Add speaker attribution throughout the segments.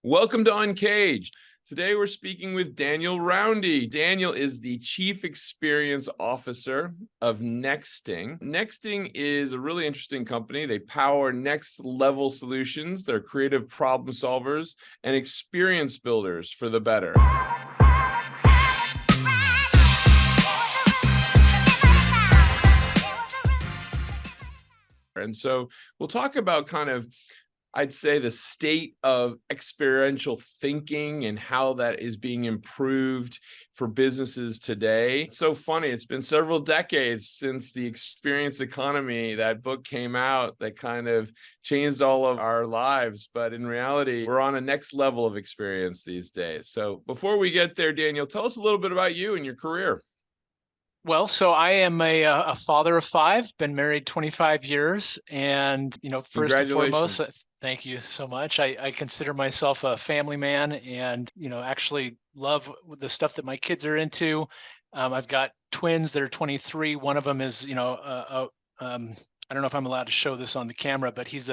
Speaker 1: Welcome to Uncaged. Today we're speaking with Daniel Roundy. Daniel is the Chief Experience Officer of nxtting. nxtting is a really interesting company. They power next level solutions. They're creative problem solvers and experience builders for the better. And so we'll talk about I'd say the state of experiential thinking and how that is being improved for businesses today. It's so funny. It's been several decades since the experience economy, that book came out that kind of changed all of our lives. But in reality, we're on a next level of experience these days. So before we get there, Daniel, tell us a little bit about you and your career.
Speaker 2: Well, so I am a father of five, been married 25 years. And, first and foremost,
Speaker 1: Congratulations.
Speaker 2: thank you so much. I consider myself a family man and, actually love the stuff that my kids are into. I've got twins that are 23. One of them is, I don't know if I'm allowed to show this on the camera, but he's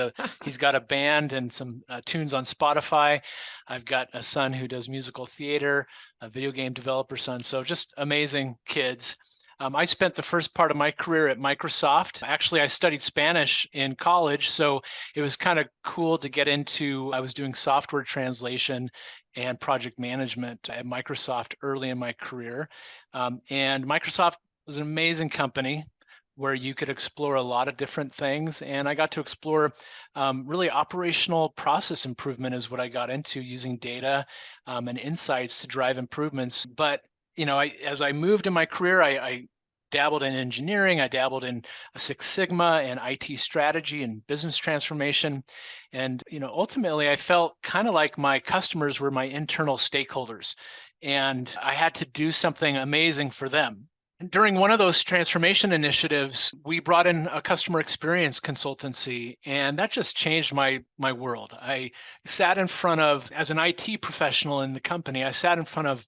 Speaker 2: got a band and some tunes on Spotify. I've got a son who does musical theater, a video game developer son. So just amazing kids. I spent the first part of my career at Microsoft. Actually, I studied Spanish in college, so it was kind of cool to get into. I was doing software translation and project management at Microsoft early in my career. And Microsoft was an amazing company where you could explore a lot of different things. And I got to explore really operational process improvement is what I got into, using data and insights to drive improvements. But as I moved in my career, I dabbled in engineering, I dabbled in Six Sigma and IT strategy and business transformation. And, ultimately I felt kind of like my customers were my internal stakeholders, and I had to do something amazing for them. During one of those transformation initiatives, we brought in a customer experience consultancy, and that just changed my world. I sat in front of, as an IT professional in the company, I sat in front of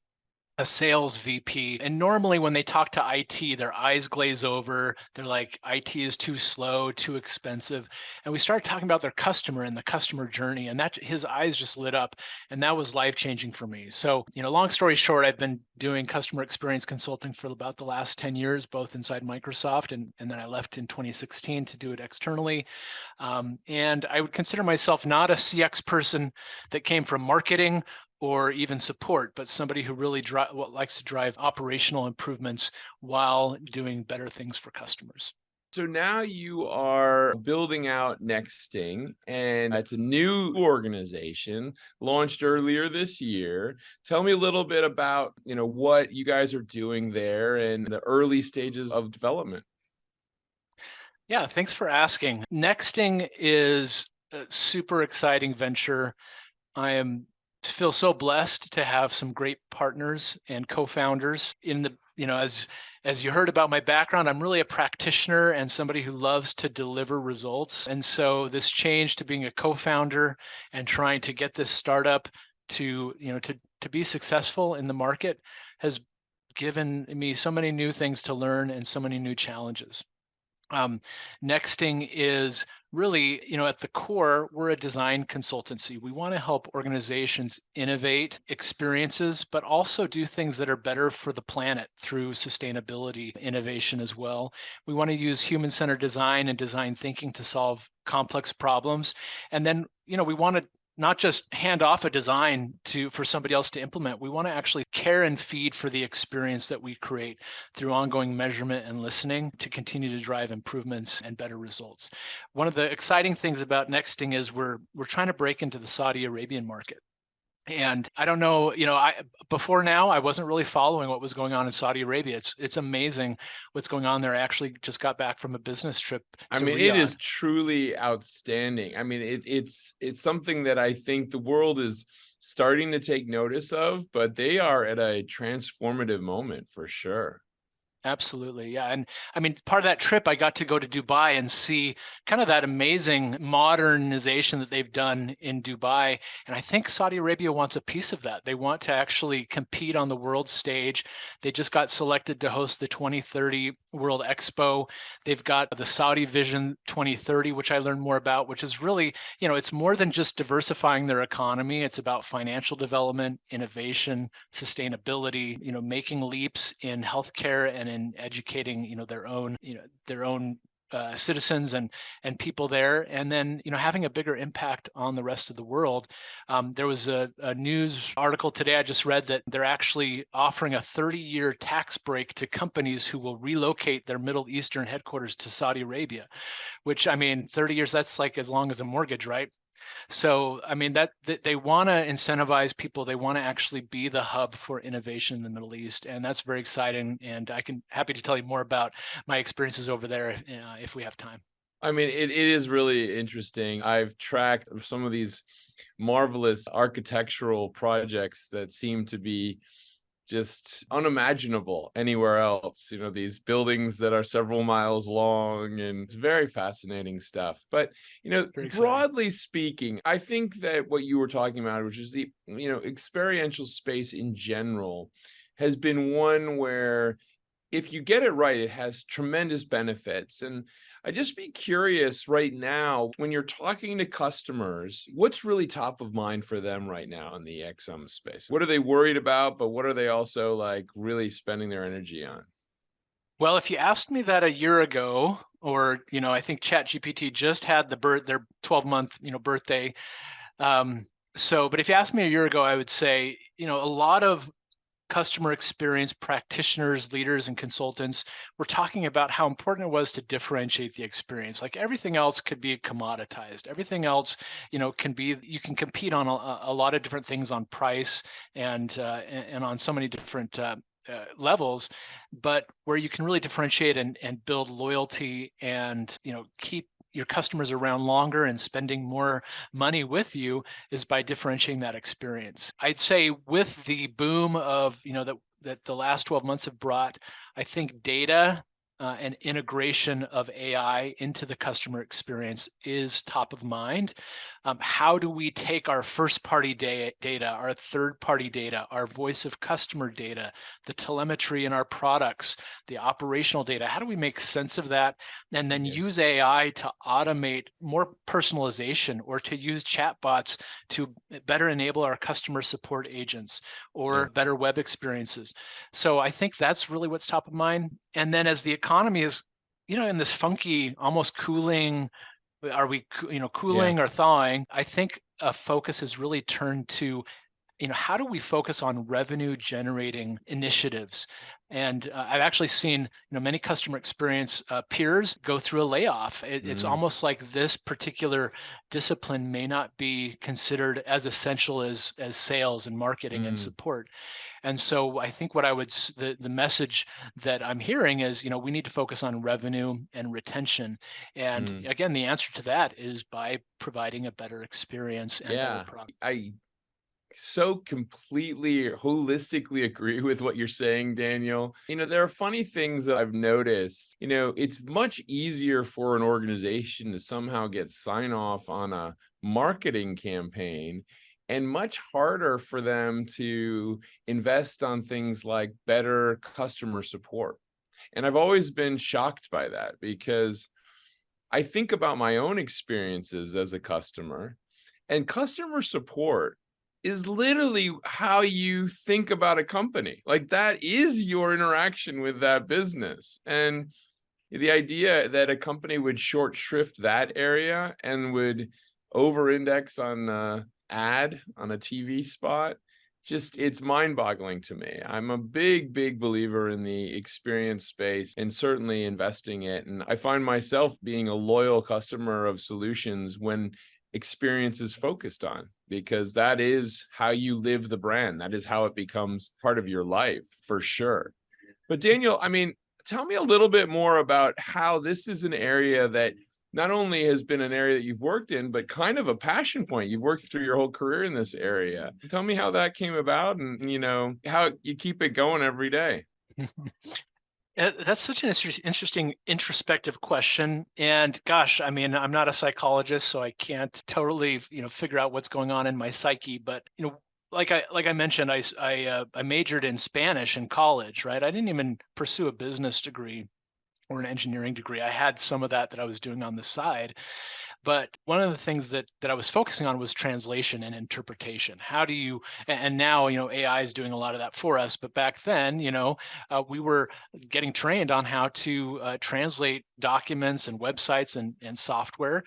Speaker 2: a sales VP. And normally when they talk to IT, their eyes glaze over. They're like, IT is too slow, too expensive. And we started talking about their customer and the customer journey, and that his eyes just lit up. And that was life-changing for me. So, long story short, I've been doing customer experience consulting for about the last 10 years, both inside Microsoft, and then I left in 2016 to do it externally. And I would consider myself not a CX person that came from marketing or even support, but somebody who really likes to drive operational improvements while doing better things for customers.
Speaker 1: So now you are building out nxtting, and it's a new organization launched earlier this year. Tell me a little bit about, what you guys are doing there and the early stages of development.
Speaker 2: Yeah, thanks for asking. Nxtting is a super exciting venture. I feel so blessed to have some great partners and co-founders in the, as you heard about my background, I'm really a practitioner and somebody who loves to deliver results. And so this change to being a co-founder and trying to get this startup to, to be successful in the market has given me so many new things to learn and so many new challenges. Nxtting is really, at the core, we're a design consultancy. We want to help organizations innovate experiences, but also do things that are better for the planet through sustainability innovation as well. We want to use human-centered design and design thinking to solve complex problems. And then, we want to not just hand off a design for somebody else to implement. We want to actually care and feed for the experience that we create through ongoing measurement and listening to continue to drive improvements and better results. One of the exciting things about nxtting is we're trying to break into the Saudi Arabian market. And I don't know, before now, I wasn't really following what was going on in Saudi Arabia. It's amazing what's going on there. I actually just got back from a business trip to Riyadh.
Speaker 1: It is truly outstanding. It's something that I think the world is starting to take notice of, but they are at a transformative moment for sure.
Speaker 2: Absolutely. Yeah. And I mean, part of that trip, I got to go to Dubai and see kind of that amazing modernization that they've done in Dubai. And I think Saudi Arabia wants a piece of that. They want to actually compete on the world stage. They just got selected to host the 2030 World Expo. They've got the Saudi Vision 2030, which I learned more about, which is really, it's more than just diversifying their economy. It's about financial development, innovation, sustainability, making leaps in healthcare and in educating, their own citizens and people there, and then having a bigger impact on the rest of the world. There was a news article today I just read that they're actually offering a 30-year tax break to companies who will relocate their Middle Eastern headquarters to Saudi Arabia, which, I mean, 30 years, that's like as long as a mortgage, right? So, I mean, that they want to incentivize people. They want to actually be the hub for innovation in the Middle East, and that's very exciting. And I can happy to tell you more about my experiences over there if we have time.
Speaker 1: I mean, it is really interesting. I've tracked some of these marvelous architectural projects that seem to be just unimaginable anywhere else. These buildings that are several miles long, and it's very fascinating stuff. But,
Speaker 2: Very exciting.
Speaker 1: broadly speaking, I think that what you were talking about, which is the, experiential space in general, has been one where if you get it right, it has tremendous benefits. And I'd just be curious right now, when you're talking to customers, what's really top of mind for them right now in the XM space? What are they worried about, but what are they also like really spending their energy on?
Speaker 2: Well, if you asked me that a year ago, or I think ChatGPT just had their 12-month birthday. But if you asked me a year ago, I would say a lot of customer experience practitioners, leaders, and consultants were talking about how important it was to differentiate the experience. Like everything else could be commoditized. Everything else, you can compete on a lot of different things on price and on so many different levels, but where you can really differentiate and build loyalty and keep your customers around longer and spending more money with you is by differentiating that experience. I'd say with the boom of that the last 12 months have brought, I think data and integration of AI into the customer experience is top of mind. How do we take our first-party data, our third-party data, our voice of customer data, the telemetry in our products, the operational data? How do we make sense of that and then
Speaker 1: Yeah.
Speaker 2: use AI to automate more personalization, or to use chatbots to better enable our customer support agents
Speaker 1: Yeah.
Speaker 2: or better web experiences? So I think that's really what's top of mind. And then as the economy is, in this funky, almost cooling, are we,
Speaker 1: Yeah.
Speaker 2: cooling or thawing? I think a focus has really turned to, how do we focus on revenue generating initiatives? And I've actually seen, many customer experience peers go through a layoff. It's
Speaker 1: Mm,
Speaker 2: almost like this particular discipline may not be considered as essential as sales and marketing and
Speaker 1: mm,
Speaker 2: support. And so I think what the message that I'm hearing is, we need to focus on revenue and retention. And
Speaker 1: mm.
Speaker 2: again, the answer to that is by providing a better experience and better
Speaker 1: Yeah.
Speaker 2: product.
Speaker 1: I so completely holistically agree with what you're saying, Daniel. There are funny things that I've noticed. It's much easier for an organization to somehow get sign off on a marketing campaign, and much harder for them to invest on things like better customer support. And I've always been shocked by that, because I think about my own experiences as a customer, and customer support is literally how you think about a company. Like, that is your interaction with that business. And the idea that a company would short shrift that area and would over index on ad on a TV spot, just it's mind-boggling to me. I'm a big believer in the experience space and certainly investing it. And I find myself being a loyal customer of solutions when experience is focused on, because that is how you live the brand. That is how it becomes part of your life, for sure. But Daniel, I mean, tell me a little bit more about how this is an area that not only has been an area that you've worked in, but kind of a passion point. You've worked through your whole career in this area. Tell me how that came about, and how you keep it going every day.
Speaker 2: That's such an interesting introspective question. And gosh, I mean, I'm not a psychologist, so I can't totally, figure out what's going on in my psyche. But like I mentioned, I majored in Spanish in college, right? I didn't even pursue a business degree or an engineering degree. I had some of that I was doing on the side. But one of the things that I was focusing on was translation and interpretation. How do you, and now, AI is doing a lot of that for us. But back then, we were getting trained on how to translate documents and websites and software.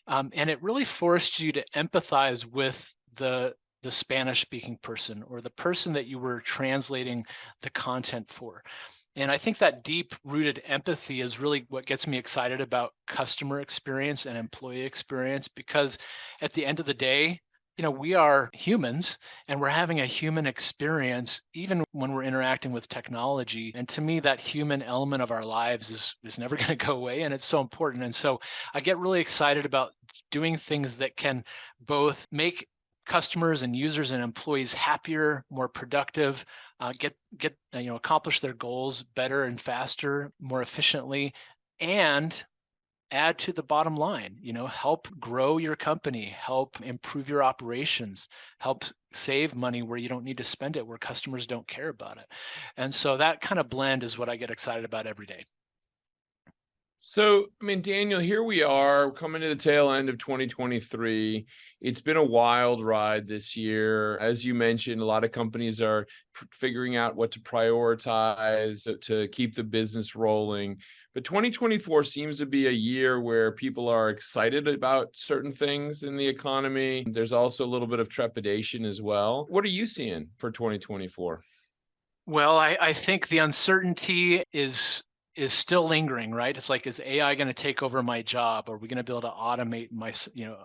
Speaker 2: And it really forced you to empathize with the Spanish speaking person or the person that you were translating the content for. And I think that deep rooted empathy is really what gets me excited about customer experience and employee experience, because at the end of the day, we are humans and we're having a human experience even when we're interacting with technology. And to me, that human element of our lives is never going to go away. And it's so important. And so I get really excited about doing things that can both make customers and users and employees happier, more productive, accomplish their goals better and faster, more efficiently, and add to the bottom line. Help grow your company, help improve your operations, help save money where you don't need to spend it, where customers don't care about it. And so that kind of blend is what I get excited about every day.
Speaker 1: So, I mean, Daniel, here we are coming to the tail end of 2023. It's been a wild ride this year. As you mentioned, a lot of companies are figuring out what to prioritize to keep the business rolling. But 2024 seems to be a year where people are excited about certain things in the economy. There's also a little bit of trepidation as well. What are you seeing for 2024?
Speaker 2: Well, I think the uncertainty is still lingering, right? It's like, is AI going to take over my job? Are we going to be able to automate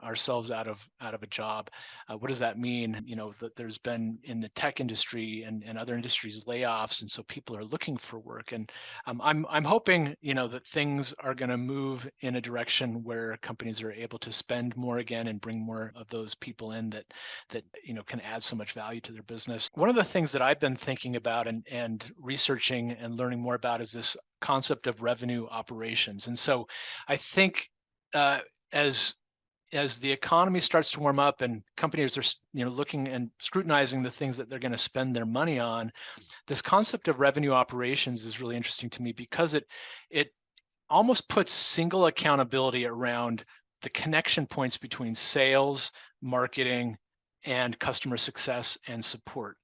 Speaker 2: ourselves out of a job? What does that mean? That there's been in the tech industry and other industries layoffs, and so people are looking for work. And I'm hoping that things are going to move in a direction where companies are able to spend more again and bring more of those people in that can add so much value to their business. One of the things that I've been thinking about and researching and learning more about is this concept of revenue operations. And so I think as the economy starts to warm up and companies are looking and scrutinizing the things that they're going to spend their money on, this concept of revenue operations is really interesting to me, because it almost puts single accountability around the connection points between sales, marketing, and customer success and support.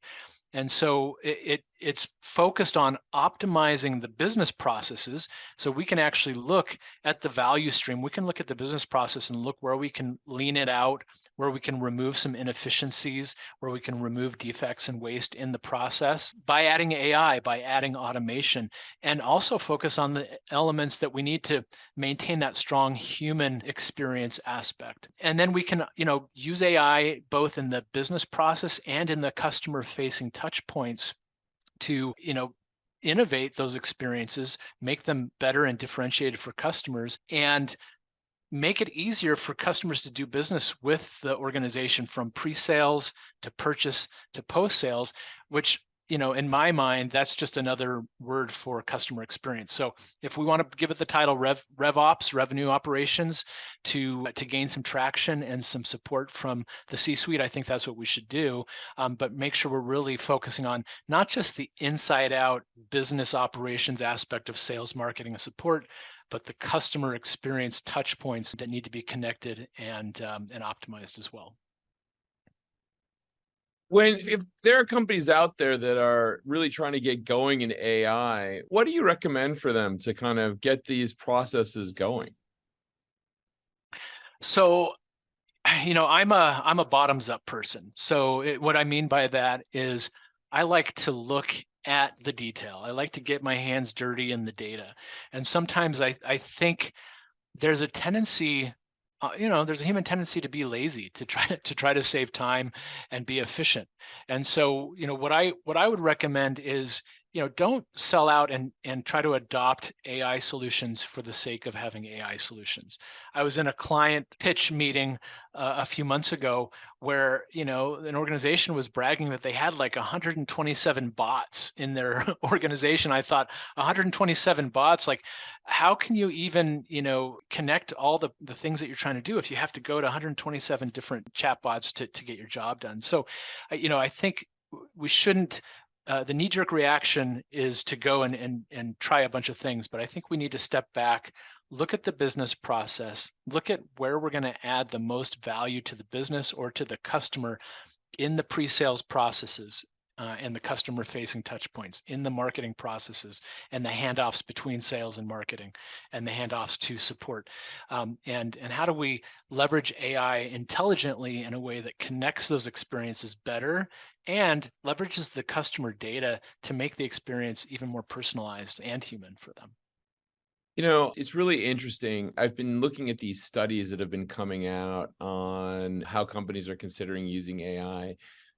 Speaker 2: And so it's focused on optimizing the business processes, so we can actually look at the value stream. We can look at the business process and look where we can lean it out, where we can remove some inefficiencies, where we can remove defects and waste in the process by adding AI, by adding automation, and also focus on the elements that we need to maintain that strong human experience aspect. And then we can, use AI both in the business process and in the customer facing touch points to, innovate those experiences, make them better and differentiated for customers, and make it easier for customers to do business with the organization from pre-sales to purchase to post-sales, which, in my mind, that's just another word for customer experience. So if we want to give it the title RevOps, revenue operations, to gain some traction and some support from the C-suite, I think that's what we should do. But make sure we're really focusing on not just the inside out business operations aspect of sales, marketing, and support, but the customer experience touch points that need to be connected and optimized as well.
Speaker 1: If there are companies out there that are really trying to get going in AI, what do you recommend for them to kind of get these processes going?
Speaker 2: So, I'm a bottoms up person. So what I mean by that is I like to look at the detail. I like to get my hands dirty in the data. And sometimes I think there's a tendency, there's a human tendency to be lazy, to try to save time and be efficient. And so, what I would recommend is don't sell out and try to adopt AI solutions for the sake of having AI solutions. I was in a client pitch meeting a few months ago where, an organization was bragging that they had like 127 bots in their organization. I thought 127 bots, like how can you even, connect all the things that you're trying to do if you have to go to 127 different chatbots to get your job done? So, I think we shouldn't the knee-jerk reaction is to go and try a bunch of things, but I think we need to step back, look at the business process, look at where we're going to add the most value to the business or to the customer in the pre-sales processes, and the customer-facing touch points, in the marketing processes, and the handoffs between sales and marketing, and the handoffs to support. And how do we leverage AI intelligently in a way that connects those experiences better and leverages the customer data to make the experience even more personalized and human for them?
Speaker 1: It's really interesting. I've been looking at these studies that have been coming out on how companies are considering using AI.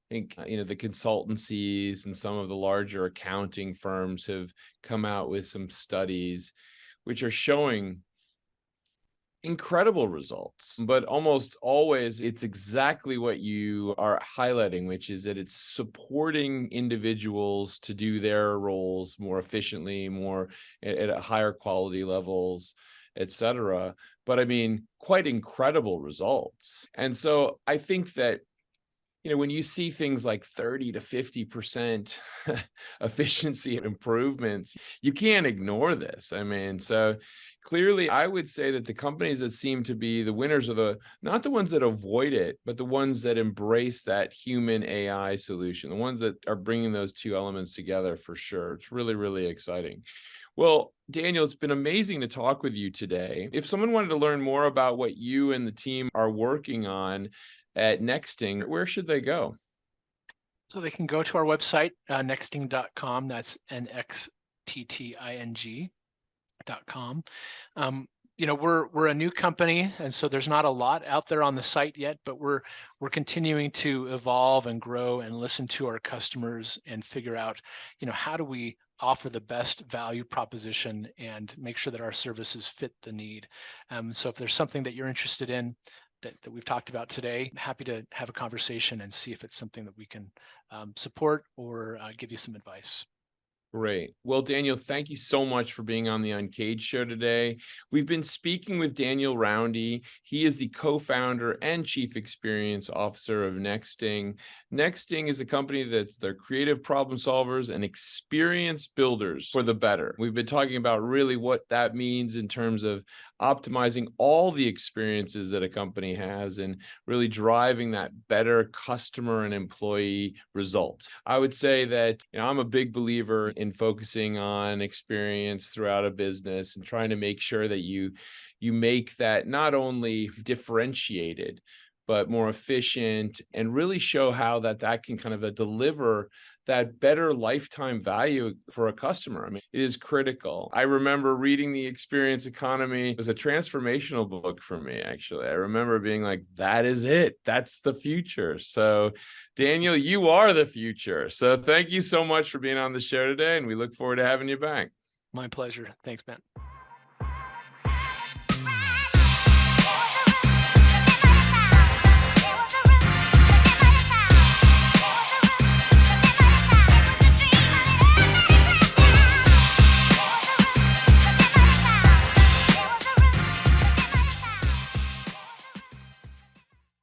Speaker 1: Think, the consultancies and some of the larger accounting firms have come out with some studies which are showing incredible results, but almost always it's exactly what you are highlighting, which is that it's supporting individuals to do their roles more efficiently, more at a higher quality levels, etc. But I mean, quite incredible results. And so I think that when you see things like 30 to 50% efficiency improvements, you can't ignore this. I mean, so clearly, I would say that the companies that seem to be the winners are not the ones that avoid it, but the ones that embrace that human AI solution, the ones that are bringing those two elements together for sure. It's really, really exciting. Well, Daniel, it's been amazing to talk with you today. If someone wanted to learn more about what you and the team are working on at nxtting, where should they go?
Speaker 2: So they can go to our website, nxtting.com. That's nxtting.com. We're a new company, and so there's not a lot out there on the site yet, but we're continuing to evolve and grow and listen to our customers and figure out, how do we offer the best value proposition and make sure that our services fit the need. So if there's something that you're interested in that we've talked about today, I'm happy to have a conversation and see if it's something that we can support or give you some advice.
Speaker 1: Great. Well, Daniel, thank you so much for being on the Uncaged show today. We've been speaking with Daniel Roundy. He is the co-founder and chief experience officer of nxtting. nxtting is a company that's their creative problem solvers and experience builders for the better. We've been talking about really what that means in terms of optimizing all the experiences that a company has and really driving that better customer and employee result. I would say that I'm a big believer in focusing on experience throughout a business and trying to make sure that you make that not only differentiated but more efficient, and really show how that can kind of deliver that better lifetime value for a customer. I mean, it is critical. I remember reading The Experience Economy. It was a transformational book for me, actually. I remember being like, that is it. That's the future. So, Daniel, you are the future. So thank you so much for being on the show today, and we look forward to having you back.
Speaker 2: My pleasure. Thanks, Matt.